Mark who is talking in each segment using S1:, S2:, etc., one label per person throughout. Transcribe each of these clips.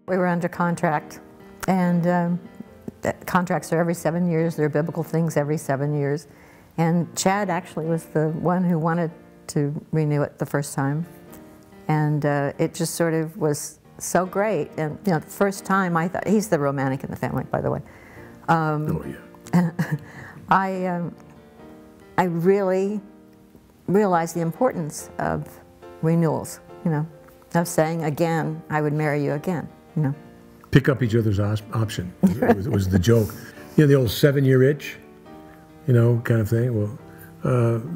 S1: We were under contract, and contracts are every 7 years. They're biblical things every 7 years. And Chad actually was the one who wanted to renew it the first time. And it just sort of was so great. And you know, the first time I thought, he's the romantic in the family, by the way.
S2: Oh, yeah.
S1: I really realized the importance of renewals, you know, of saying again, I would marry you again, you know.
S2: Pick up each other's option. It was the joke. You know, the old 7-year itch, you know, kind of thing. Well,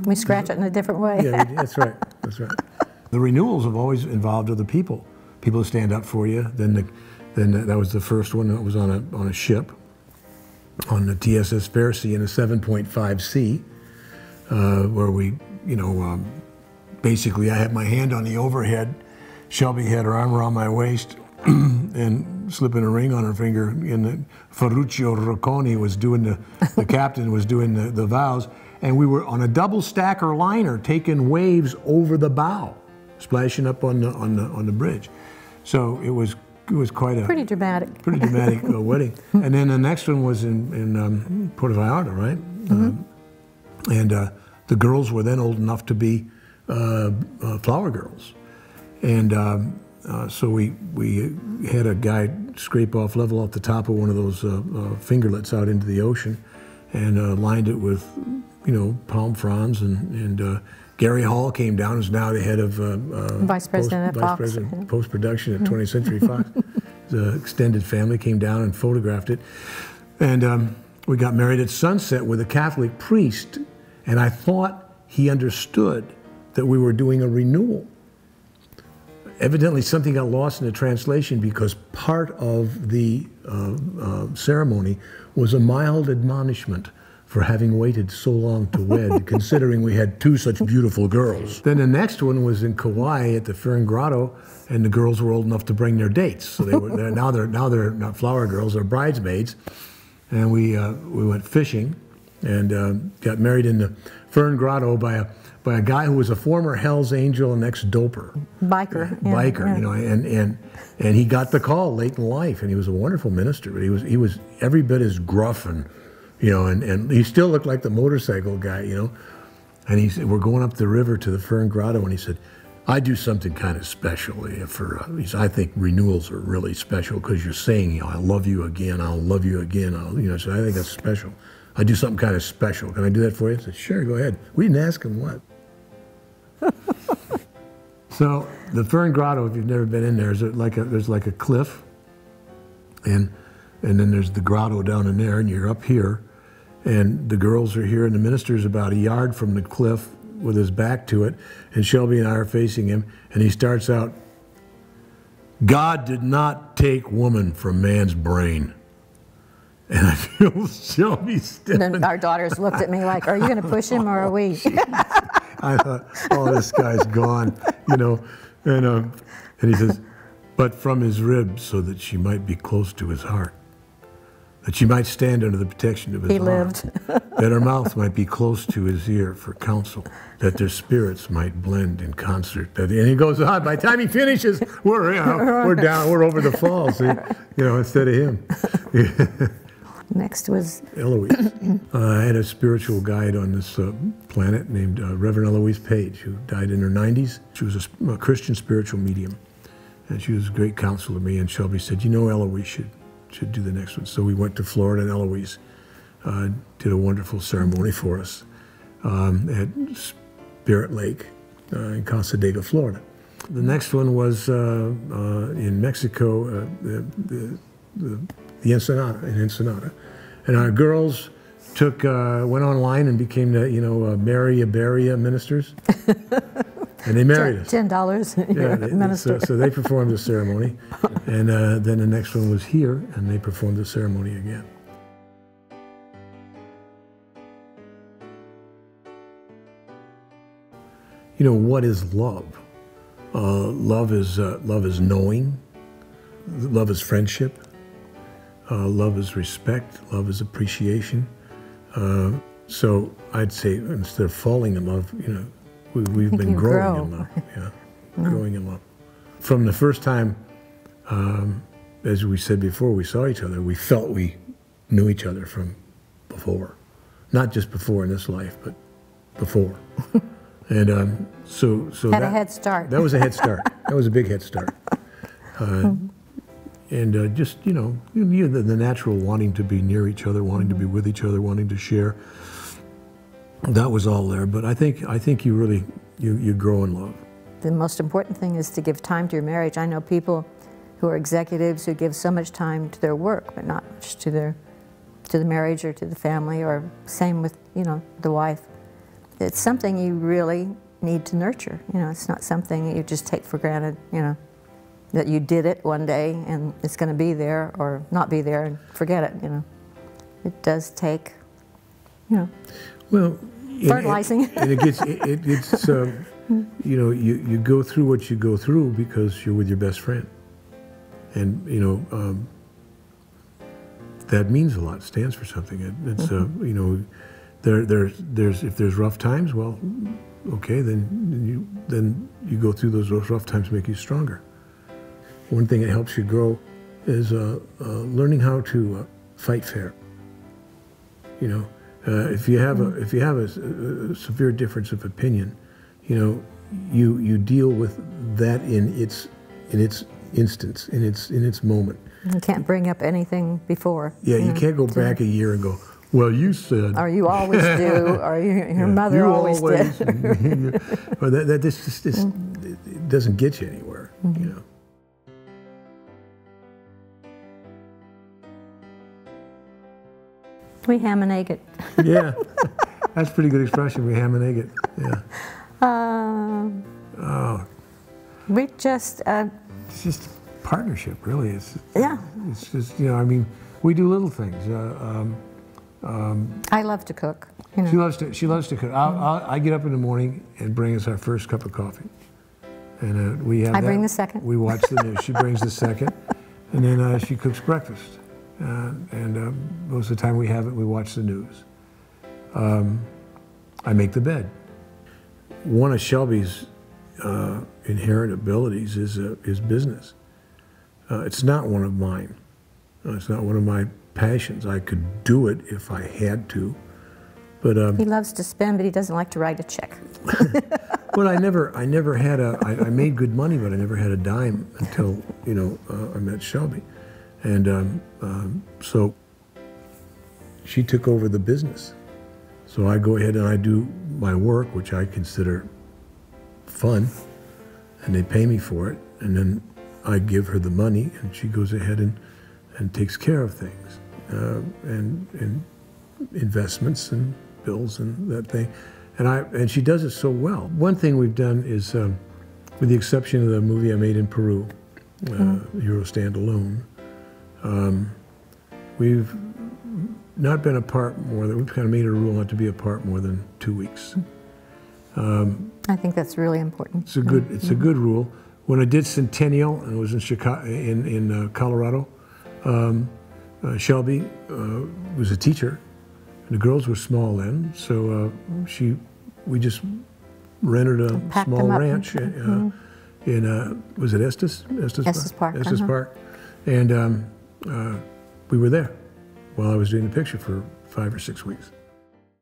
S1: we scratch it in a different way.
S2: Yeah, that's right. That's right. The renewals have always involved other people. People who stand up for you. Then that was the first one. That was on a ship, on the TSS Pharisee in a 7.5C, where we, you know, basically I had my hand on the overhead. Shelby had her arm around my waist and slipping a ring on her finger. And the Ferruccio Rocconi was doing the captain was doing the vows. And we were on a double stacker liner taking waves over the bow, splashing up on the bridge. So it was quite a
S1: pretty dramatic
S2: wedding. And then the next one was in Puerto Vallarta, right?
S1: Mm-hmm.
S2: And the girls were then old enough to be flower girls, and so we had a guy scrape off, level off the top of one of those fingerlets out into the ocean, and lined it with, you know, palm fronds, and Gary Hall came down, who's now the head of
S1: Vice President
S2: post-production at 20th Century Fox. The extended family came down and photographed it, and we got married at sunset with a Catholic priest, and I thought he understood that we were doing a renewal. Evidently something got lost in the translation, because part of the ceremony was a mild admonishment for having waited so long to wed, considering we had 2 such beautiful girls. Then the next one was in Kauai at the Fern Grotto, and the girls were old enough to bring their dates. So they were now they're not flower girls, they're bridesmaids. And we went fishing and got married in the Fern Grotto by a guy who was a former Hell's Angel and ex-doper.
S1: Biker.
S2: Biker, you know, and he got the call late in life, and he was a wonderful minister, but he was every bit as gruff and, you know, and he still looked like the motorcycle guy, you know. And he said, we're going up the river to the Fern Grotto, and he said, I do something kind of special for, he said, I think renewals are really special because you're saying, you know, I love you again, I'll love you again, you know, so I think that's special. I do something kind of special. Can I do that for you? I said, sure, go ahead. We didn't ask him what. So the Fern Grotto, if you've never been in there, there's like a cliff, and then there's the grotto down in there, and you're up here, and the girls are here, and the minister's about a yard from the cliff with his back to it, and Shelby and I are facing him, and he starts out, God did not take woman from man's brain. And I feel Shelby stepping.
S1: And then our daughters looked at me like, are you going to push him or are we?
S2: I thought, oh, this guy's gone, you know. And he says, but from his ribs, so that she might be close to his heart, that she might stand under the protection of his arm. He lived. That her mouth might be close to his ear for counsel, that their spirits might blend in concert. And he goes on. By the time he finishes, we're down, we're over the falls, you know, instead of him.
S1: Next was
S2: Eloise. I had a spiritual guide on this planet named Reverend Eloise Page, who died in her 90s. She was a Christian spiritual medium, and she was a great counsel to me. And Shelby said, you know, Eloise should do the next one. So we went to Florida, and Eloise did a wonderful ceremony for us at Spirit Lake in Casadega, Florida. The next one was in Mexico, the Ensenada, in Ensenada. And our girls went online and became the, you know, Mary Iberia ministers. And they married us.
S1: $10 minister.
S2: So they performed the ceremony. And then the next one was here, and they performed the ceremony again. You know, what is love? Love is knowing. Love is friendship. Love is respect. Love is appreciation. So I'd say instead of falling in love, you know, we've been growing in love. Yeah, growing in love. From the first time as we said before we saw each other, we felt we knew each other from before. Not just before in this life, but before. And so
S1: had a head start.
S2: That was a head start. That was a big head start. And just, you know, the natural wanting to be near each other, wanting to be with each other, wanting to share. That was all there. But I think you really, you grow in love.
S1: The most important thing is to give time to your marriage. I know people who are executives who give so much time to their work, but not much to the marriage or to the family, or same with, you know, the wife. It's something you really need to nurture. You know, it's not something that you just take for granted, you know, that you did it one day and it's going to be there or not be there and forget it, you know. It does take, you know,
S2: well,
S1: fertilizing.
S2: And it gets, you know, you go through what you go through because you're with your best friend. And, you know, that means a lot, stands for something. It's, you know, if there's rough times, well, okay, then you go through those rough times, make you stronger. One thing that helps you grow is learning how to fight fair. You know, if you have a severe difference of opinion, you know, you deal with that in its instance, in its moment.
S1: You can't bring up anything before.
S2: Yeah, you can't go back a year and go, well, you said.
S1: Or you always do, or your mother always did.
S2: Or this it doesn't get you anywhere, you know.
S1: We ham and egg it.
S2: Yeah, that's a pretty good expression. We ham and egg it. Yeah. Oh.
S1: We just.
S2: It's just partnership, really. It's just, you know, I mean, we do little things.
S1: I love to cook. You know.
S2: She loves to cook. I get up in the morning and bring us our first cup of coffee, and we have.
S1: I bring the second.
S2: We watch the news. She brings the second, and then she cooks breakfast. And most of the time we have it, we watch the news. I make the bed. One of Shelby's inherent abilities is business. It's not one of mine. It's not one of my passions. I could do it if I had to, but
S1: he loves to spend, but he doesn't like to write a check.
S2: Well, I never had I made good money, but I never had a dime until, you know, I met Shelby. And so she took over the business. So I go ahead and I do my work, which I consider fun, and they pay me for it. And then I give her the money, and she goes ahead and takes care of things, and investments and bills and that thing. And she does it so well. One thing we've done is, with the exception of the movie I made in Peru, Euro Stand Alone, we've not been apart more than, we've kind of made it a rule not to be apart more than 2 weeks.
S1: I think that's really important.
S2: It's a good rule. When I did Centennial and it was in Chicago, in Colorado, Shelby was a teacher, and the girls were small then, so we just rented a small ranch in was it Estes?
S1: Estes Park.
S2: Estes Park, and we were there while I was doing the picture for 5 or 6 weeks.